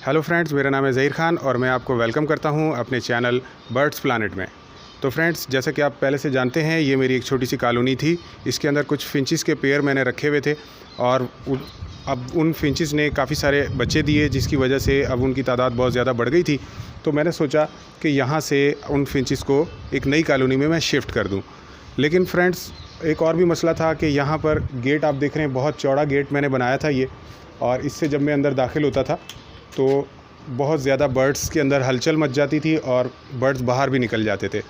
Hello friends, मेरा नाम है ज़हीर खान और मैं आपको वेलकम करता हूं अपने चैनल बर्ड्स प्लानेट में। तो फ्रेंड्स, जैसा कि आप पहले से जानते हैं, ये मेरी एक छोटी सी कॉलोनी थी। इसके अंदर कुछ फिंचिस के पेयर मैंने रखे हुए थे और अब उन फिंचिस ने काफ़ी सारे बच्चे दिए, जिसकी वजह से अब उनकी तादाद बहुत ज़्यादा बढ़ गई थी। तो मैंने सोचा कि यहाँ से उन फिंचिस को एक नई कॉलोनी में मैं शिफ्ट कर दूँ। लेकिन फ्रेंड्स, एक और भी मसला था कि यहाँ पर गेट आप देख रहे हैं, बहुत चौड़ा गेट मैंने बनाया था ये, और इससे जब मैं अंदर दाखिल होता था तो बहुत ज़्यादा बर्ड्स के अंदर हलचल मच जाती थी और बर्ड्स बाहर भी निकल जाते थे।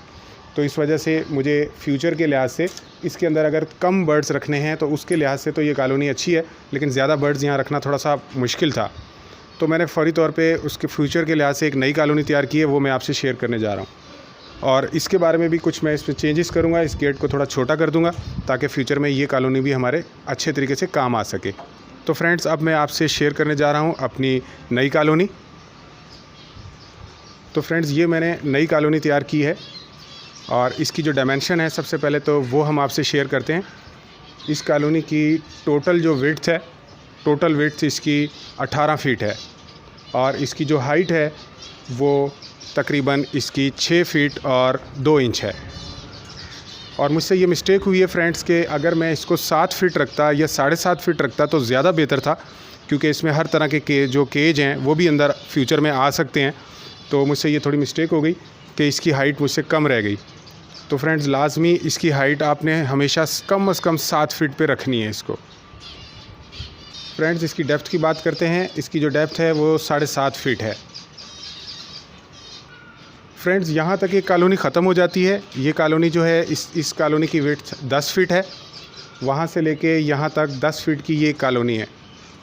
तो इस वजह से मुझे फ्यूचर के लिहाज से इसके अंदर अगर कम बर्ड्स रखने हैं तो उसके लिहाज से तो ये कॉलोनी अच्छी है, लेकिन ज़्यादा बर्ड्स यहाँ रखना थोड़ा सा मुश्किल था। तो मैंने फ़ौरी तौर पे उसके फ्यूचर के लिहाज से एक नई कॉलोनी तैयार की है, वो मैं आपसे शेयर करने जा रहा हूँ। और इसके बारे में भी कुछ मैं इसमें चेंजेस करूँगा, इस गेट को थोड़ा छोटा कर दूँगा ताकि फ्यूचर में ये कॉलोनी भी हमारे अच्छे तरीके से काम आ सके। तो फ्रेंड्स, अब मैं आपसे शेयर करने जा रहा हूँ अपनी नई कॉलोनी। तो फ्रेंड्स, ये मैंने नई कॉलोनी तैयार की है और इसकी जो डायमेंशन है, सबसे पहले तो वो हम आपसे शेयर करते हैं। इस कॉलोनी की टोटल जो विड्थ है, टोटल विड्थ इसकी 18 फीट है और इसकी जो हाइट है वो तकरीबन इसकी 6 फीट और 2 इंच है। और मुझसे ये मिस्टेक हुई है फ्रेंड्स कि अगर मैं इसको 7 फीट रखता या 7.5 फीट रखता तो ज़्यादा बेहतर था, क्योंकि इसमें हर तरह के जो केज हैं वो भी अंदर फ्यूचर में आ सकते हैं। तो मुझसे ये थोड़ी मिस्टेक हो गई कि इसकी हाइट मुझसे कम रह गई। तो फ्रेंड्स, लाजमी इसकी हाइट आपने हमेशा कम से कम 7 फीट पे रखनी है इसको। फ्रेंड्स, इसकी डेप्थ की बात करते हैं। इसकी जो डेप्थ है वो 7.5 फीट है। फ्रेंड्स, यहाँ तक ये कॉलोनी ख़त्म हो जाती है। ये कॉलोनी जो है, इस कॉलोनी की विड्थ 10 फीट है। वहाँ से लेके यहाँ तक 10 फीट की ये कॉलोनी है।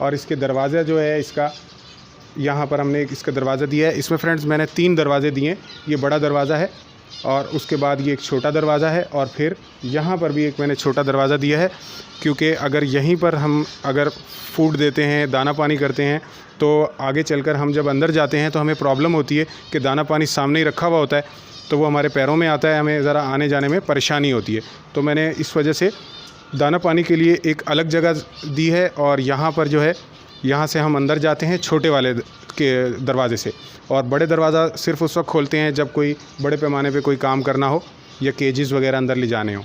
और इसके दरवाज़ा जो है, इसका यहाँ पर हमने इसका दरवाज़ा दिया है। इसमें फ्रेंड्स मैंने 3 दरवाज़े दिए हैं। ये बड़ा दरवाज़ा है और उसके बाद ये एक छोटा दरवाज़ा है और फिर यहाँ पर भी एक मैंने छोटा दरवाज़ा दिया है, क्योंकि अगर यहीं पर हम अगर फूड देते हैं, दाना पानी करते हैं, तो आगे चलकर हम जब अंदर जाते हैं तो हमें प्रॉब्लम होती है कि दाना पानी सामने ही रखा हुआ होता है, तो वो हमारे पैरों में आता है, हमें ज़रा आने जाने में परेशानी होती है। तो मैंने इस वजह से दाना पानी के लिए एक अलग जगह दी है और यहाँ पर जो है, यहाँ से हम अंदर जाते हैं छोटे वाले के दरवाज़े से, और बड़े दरवाज़ा सिर्फ उस वक्त खोलते हैं जब कोई बड़े पैमाने पे कोई काम करना हो या केजेस वगैरह अंदर ले जाने हो।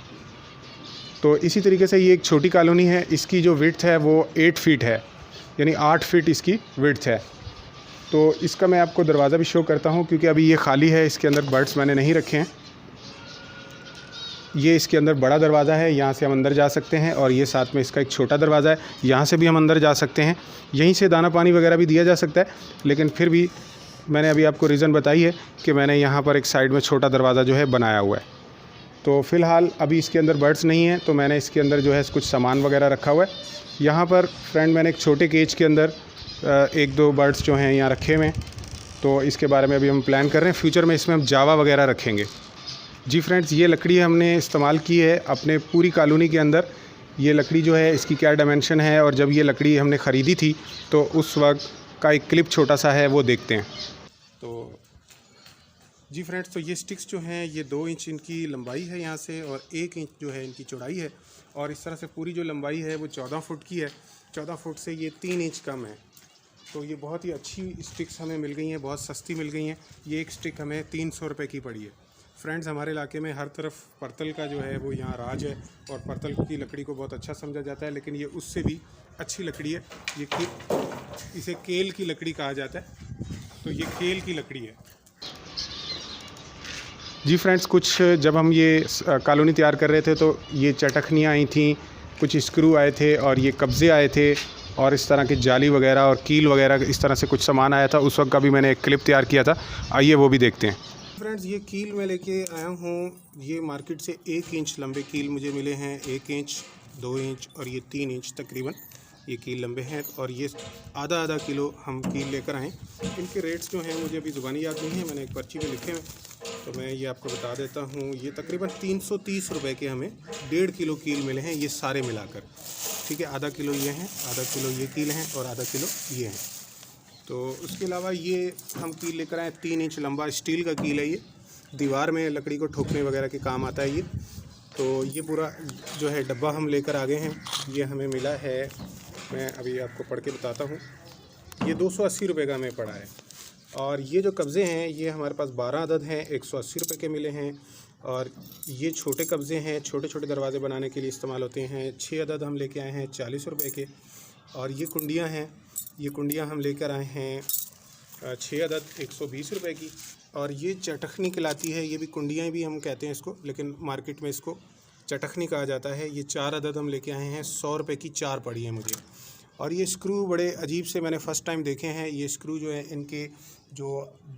तो इसी तरीके से ये एक छोटी कॉलोनी है। इसकी जो विड्थ है वो 8 फीट है, यानी 8 फीट इसकी विड्थ है। तो इसका मैं आपको दरवाज़ा भी शो करता हूँ, क्योंकि अभी ये खाली है, इसके अंदर बर्ड्स मैंने नहीं रखे हैं। ये इसके अंदर बड़ा दरवाज़ा है, यहाँ से हम अंदर जा सकते हैं, और ये साथ में इसका एक छोटा दरवाज़ा है, यहाँ से भी हम अंदर जा सकते हैं। यहीं से दाना पानी वगैरह भी दिया जा सकता है, लेकिन फिर भी मैंने अभी आपको रीज़न बताई है कि मैंने यहाँ पर एक साइड में छोटा दरवाज़ा जो है बनाया हुआ है। तो फ़िलहाल अभी इसके अंदर बर्ड्स नहीं हैं, तो मैंने इसके अंदर जो है कुछ सामान वगैरह रखा हुआ है। यहाँ पर फ्रेंड मैंने एक छोटे केज के अंदर 1-2 बर्ड्स जो हैं यहाँ रखे हुए हैं। तो इसके बारे में अभी हम प्लान कर रहे हैं, फ्यूचर में इसमें हम जावा वगैरह रखेंगे। जी फ्रेंड्स, ये लकड़ी हमने इस्तेमाल की है अपने पूरी कॉलोनी के अंदर। ये लकड़ी जो है, इसकी क्या डायमेंशन है, और जब ये लकड़ी हमने ख़रीदी थी तो उस वक्त का एक क्लिप छोटा सा है, वो देखते हैं। तो जी फ्रेंड्स, तो ये स्टिक्स जो हैं, ये 2 इंच इनकी लंबाई है यहाँ से, और 1 इंच जो है इनकी चौड़ाई है, और इस तरह से पूरी जो लंबाई है वो 14 फुट की है। 14 फुट से ये 3 इंच कम है। तो ये बहुत ही अच्छी स्टिक्स हमें मिल गई हैं, बहुत सस्ती मिल गई हैं। ये एक स्टिक हमें 300 रुपये की पड़ी है। फ्रेंड्स, हमारे इलाके में हर तरफ पर्तल का जो है वो यहाँ राज है, और पर्तल की लकड़ी को बहुत अच्छा समझा जाता है, लेकिन ये उससे भी अच्छी लकड़ी है। ये इसे केल की लकड़ी कहा जाता है। तो ये केल की लकड़ी है। जी फ्रेंड्स, कुछ जब हम ये कॉलोनी तैयार कर रहे थे तो ये चटखनियाँ आई थीं, कुछ स्क्रू आए थे और ये कब्ज़े आए थे, और इस तरह की जाली वगैरह और कील वगैरह इस तरह से कुछ सामान आया था। उस वक्त का भी मैंने एक क्लिप तैयार किया था, आइए वो भी देखते हैं। फ्रेंड्स, ये कील मैं लेके आया हूँ। ये मार्केट से 1 इंच लंबे कील मुझे मिले हैं। 1 इंच, 2 इंच और ये 3 इंच तकरीबन ये कील लंबे हैं, और ये आधा किलो हम कील लेकर आएँ। इनके रेट्स जो हैं मुझे अभी ज़ुबानी याद नहीं है, मैंने एक पर्ची में लिखे हैं, तो मैं ये आपको बता देता हूँ। ये तकरीबन 330 रुपये के हमें 1.5 किलो कील मिले हैं, ये सारे मिलाकर। ठीक है, आधा किलो ये हैं, आधा किलो ये कील हैं, और आधा किलो ये हैं। तो उसके अलावा ये हम कील लेकर आए, 3 इंच लंबा स्टील का कील है। ये दीवार में लकड़ी को ठोकने वगैरह के काम आता है ये। तो ये पूरा जो है डब्बा हम लेकर आ गए हैं। ये हमें मिला है, मैं अभी आपको पढ़ के बताता हूँ। ये 280 रुपये का हमें पड़ा है। और ये जो कब्ज़े हैं ये हमारे पास 12 अदद हैं, 180 रुपये के मिले हैं। और ये छोटे कब्ज़े हैं, छोटे छोटे दरवाज़े बनाने के लिए इस्तेमाल होते हैं। 6 अदद हम लेके आए हैं 40 रुपये के। और ये कुंडियाँ हैं, ये कुंडियाँ हम लेकर आए हैं 6 अदद 120 रुपये की। और ये चटखनी कहलाती है, ये भी कुंडियाँ भी हम कहते हैं इसको, लेकिन मार्केट में इसको चटखनी कहा जाता है। ये 4 अदद हम लेके आए हैं, 100 रुपये की 4 पड़ी है मुझे। और ये स्क्रू बड़े अजीब से मैंने फ़र्स्ट टाइम देखे हैं। ये स्क्रू जो है इनके जो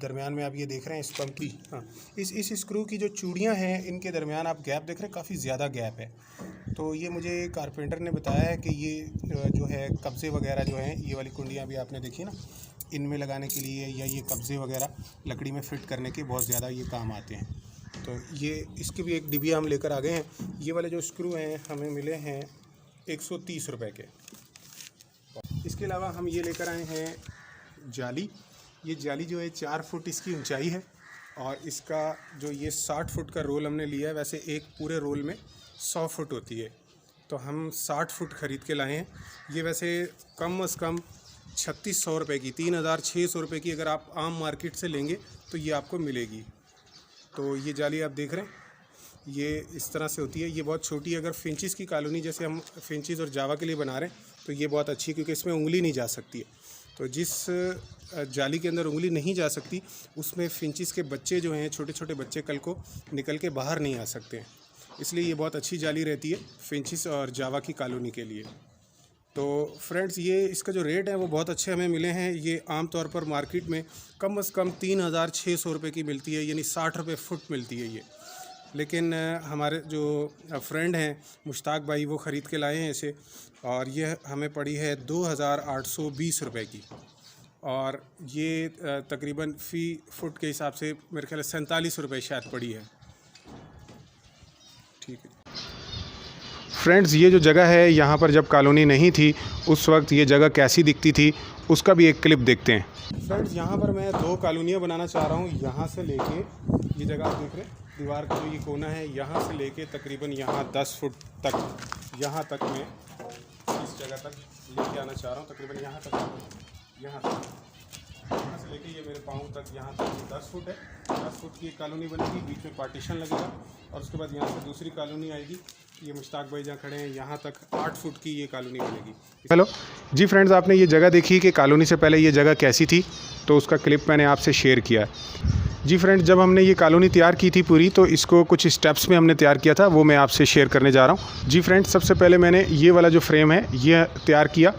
दरमियान में आप ये देख रहे हैं इस पंप की, हाँ, इस स्क्रू की जो चूड़ियाँ हैं इनके दरमियान आप गैप देख रहे हैं, काफ़ी ज़्यादा गैप है। तो ये मुझे कारपेंटर ने बताया है कि ये जो है कब्ज़े वगैरह जो हैं, ये वाली कुंडियाँ भी आपने देखी ना, इनमें लगाने के लिए या ये कब्ज़े वगैरह लकड़ी में फ़िट करने के बहुत ज़्यादा ये काम आते हैं। तो ये इसकी भी एक डिबिया हम लेकर आ गए हैं। ये वाले जो स्क्रू हैं हमें मिले हैं 130 रुपये के। इसके अलावा हम ये लेकर आए हैं जाली। ये जाली जो है 4 फुट इसकी ऊंचाई है और इसका जो ये 60 फुट का रोल हमने लिया है। वैसे एक पूरे रोल में 100 फुट होती है, तो हम 60 फुट ख़रीद के लाए हैं। ये वैसे कम से कम 3600 रुपये की, 3600 रुपये की अगर आप आम मार्केट से लेंगे तो ये आपको मिलेगी। तो ये जाली आप देख रहे हैं, ये इस तरह से होती है। ये बहुत छोटी है, अगर फिंचिस की कॉलोनी जैसे हम फिंचिस और जावा के लिए बना रहे हैं तो ये बहुत अच्छी है, क्योंकि इसमें उंगली नहीं जा सकती है। तो जिस जाली के अंदर उंगली नहीं जा सकती उसमें फिंचिस के बच्चे जो हैं, छोटे छोटे बच्चे कल को निकल के बाहर नहीं आ सकते हैं, इसलिए ये बहुत अच्छी जाली रहती है फिंचिस और जावा की कॉलोनी के लिए। तो फ्रेंड्स, ये इसका जो रेट है वो बहुत अच्छे हमें मिले हैं। ये आम तौर पर मार्केट में कम से कम 3600 रुपये की मिलती है, यानी 60 रुपये फुट मिलती है ये। लेकिन हमारे जो फ्रेंड हैं मुश्ताक भाई, वो ख़रीद के लाए हैं इसे, और ये हमें पड़ी है 2820 रुपये की। और ये तकरीबन फ़ी फुट के हिसाब से मेरे ख्याल 47 रुपये शायद पड़ी है। ठीक है फ्रेंड्स, ये जो जगह है यहाँ पर जब कॉलोनी नहीं थी उस वक्त ये जगह कैसी दिखती थी उसका भी एक क्लिप देखते हैं। फ्रेंड्स, यहाँ पर मैं 2 कॉलोनियाँ बनाना चाह रहा हूँ। यहाँ से लेके ये जगह आप देख रहे हैं, दीवार का जो ये कोना है, यहाँ से लेके तकरीबन यहाँ 10 फुट तक, यहाँ तक मैं इस जगह तक लेके आना चाह रहा हूँ। तकरीबन यहाँ से लेके ये मेरे पाँव तक, यहाँ तक ये 10 फुट है। 10 फुट की एक कॉलोनी बनेगी, बीच में पार्टीशन लगेगा और उसके बाद यहाँ से दूसरी कॉलोनी आएगी। ये मुश्ताक भाई जहाँ खड़े हैं, यहाँ तक 8 फुट की ये कॉलोनी बनेगी। हेलो जी फ्रेंड्स, आपने ये जगह देखी कि कॉलोनी से पहले ये जगह कैसी थी, तो उसका क्लिप मैंने आपसे शेयर किया है। जी फ्रेंड्स, जब हमने ये कॉलोनी तैयार की थी पूरी, तो इसको कुछ स्टेप्स में हमने तैयार किया था, वो मैं आपसे शेयर करने जा रहा हूँ। जी फ्रेंड्स, सबसे पहले मैंने ये वाला जो फ्रेम है ये तैयार किया,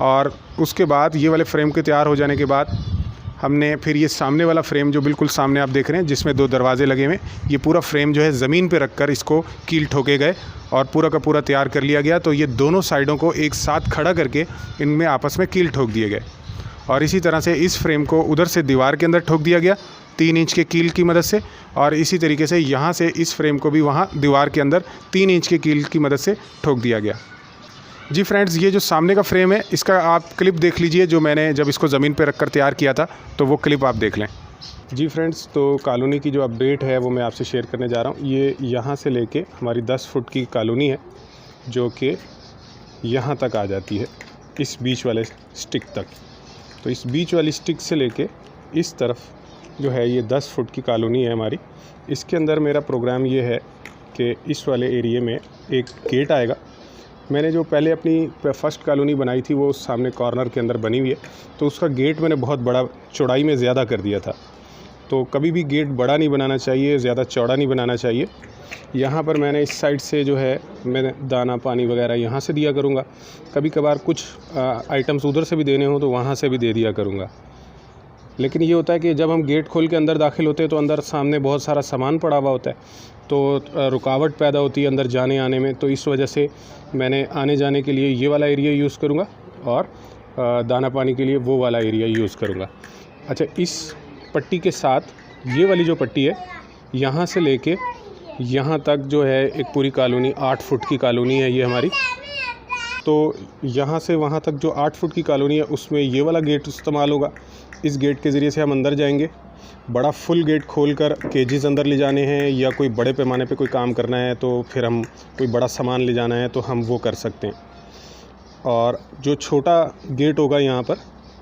और उसके बाद ये वाले फ्रेम के तैयार हो जाने के बाद हमने फिर ये सामने वाला फ्रेम जो बिल्कुल सामने आप देख रहे हैं जिसमें 2 दरवाजे लगे हुए, ये पूरा फ्रेम जो है ज़मीन पे रखकर इसको कील ठोके गए और पूरा का पूरा तैयार कर लिया गया। तो ये दोनों साइडों को एक साथ खड़ा करके इनमें आपस में कील ठोक दिए गए, और इसी तरह से इस फ्रेम को उधर से दीवार के अंदर ठोक दिया गया 3 इंच के कील की मदद से, और इसी तरीके से यहाँ से इस फ्रेम को भी वहाँ दीवार के अंदर 3 इंच के कील की मदद से ठोक दिया गया। जी फ्रेंड्स, ये जो सामने का फ्रेम है इसका आप क्लिप देख लीजिए, जो मैंने जब इसको ज़मीन पे रखकर तैयार किया था, तो वो क्लिप आप देख लें। जी फ्रेंड्स, तो कॉलोनी की जो अपडेट है वो मैं आपसे शेयर करने जा रहा हूँ। ये यहाँ से लेके हमारी 10 फुट की कॉलोनी है, जो कि यहाँ तक आ जाती है, इस बीच वाले स्टिक तक। तो इस बीच वाली स्टिक से लेके इस तरफ जो है ये 10 फुट की कॉलोनी है हमारी। इसके अंदर मेरा प्रोग्राम ये है कि इस वाले एरिए में एक गेट आएगा। मैंने जो पहले अपनी फर्स्ट कॉलोनी बनाई थी वो सामने कॉर्नर के अंदर बनी हुई है, तो उसका गेट मैंने बहुत बड़ा चौड़ाई में ज़्यादा कर दिया था। तो कभी भी गेट बड़ा नहीं बनाना चाहिए, ज़्यादा चौड़ा नहीं बनाना चाहिए। यहाँ पर मैंने इस साइड से जो है मैं दाना पानी वगैरह यहाँ से दिया करूँगा, कभी कभार कुछ आइटम्स उधर से भी देने हो तो वहाँ से भी दे दिया करूँगा। लेकिन ये होता है कि जब हम गेट खोल के अंदर दाखिल होते हैं तो अंदर सामने बहुत सारा सामान पड़ा हुआ होता है, तो रुकावट पैदा होती है अंदर जाने आने में। तो इस वजह से मैंने आने जाने के लिए ये वाला एरिया यूज़ करूँगा और दाना पानी के लिए वो वाला एरिया यूज़ करूँगा। अच्छा, इस पट्टी के साथ ये वाली जो पट्टी है, यहाँ से लेके यहाँ तक जो है एक पूरी कॉलोनी 8 फुट की कॉलोनी है ये हमारी। तो यहाँ से वहाँ तक जो 8 फुट की कॉलोनी है उसमें ये वाला गेट इस्तेमाल होगा। इस गेट के ज़रिए से हम अंदर जाएंगे। बड़ा फुल गेट खोलकर केजेस अंदर ले जाने हैं या कोई बड़े पैमाने पे कोई काम करना है, तो फिर हम कोई बड़ा सामान ले जाना है तो हम वो कर सकते हैं। और जो छोटा गेट होगा यहाँ पर,